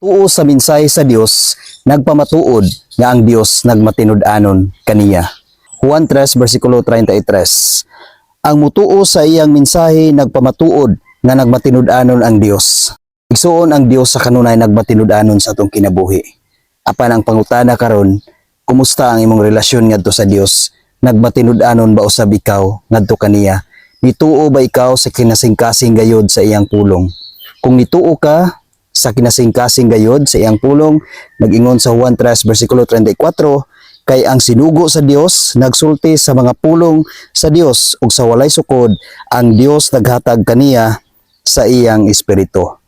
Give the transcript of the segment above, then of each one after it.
Tuo sa mensahe sa Dios, nagpamatuod nga ang Dios nagmatinud-anon kaniya. Juan 3 versikulo 33. Ang mutuo sa iyang mensahe nagpamatuod nga nagmatinud-anon ang Dios. Igsuon ang Dios sa kanunay nagmatinud-anon sa atong kinabuhi. Apan ang pangutana karon, kumusta ang imong relasyon ngadto sa Dios? Nagmatinud-anon ba usab ikaw ngadto kaniya? Nituo ba ikaw sa kinasingkasing gayod sa iyang pulong? Kung nituo ka sa kinasingkasing gayod sa iyang pulong, nag-ingon sa Juan 3 versikulo 34, kay ang sinugo sa Dios nagsulti sa mga pulong sa Dios ug sa walay sukod ang Dios naghatag kaniya sa iyang espiritu.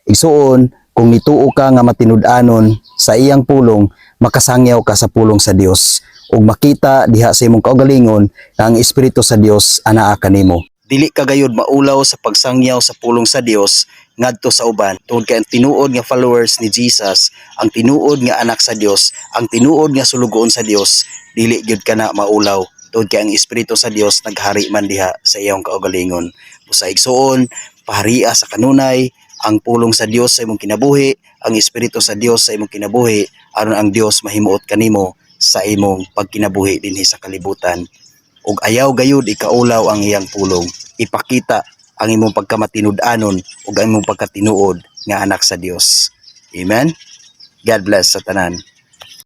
Igsuon, kung nituo ka nga matinud-anon sa iyang pulong, makasangyaw ka sa pulong sa Dios ug makita diha sa imong kaugalingon nga ang espiritu sa Dios anaa kanimo. Dili ka gayud maulaw sa pagsangyaw sa pulong sa Dios ngadto sa uban tungod kay ang tinuod nga followers ni Jesus, ang tinuod nga anak sa Dios, ang tinuod nga sulugoon sa Dios, dili gyud kana maulaw tungod kay ang espiritu sa Dios naghari man diha sa iyong kaugalingon. Busa igsuon, paharia sa kanunay ang pulong sa Dios sa imong kinabuhi, ang espiritu sa Dios sa imong kinabuhi, aron ang Dios mahimuot kanimo sa imong pagkinabuhi dinhi sa kalibutan. Ug ayaw gayud ikaulaw ang iyang pulong. Ipakita ang imong pagkamatinud-anon ug ang imong pagkatinuod nga anak sa Dios. Amen. God bless sa tanan.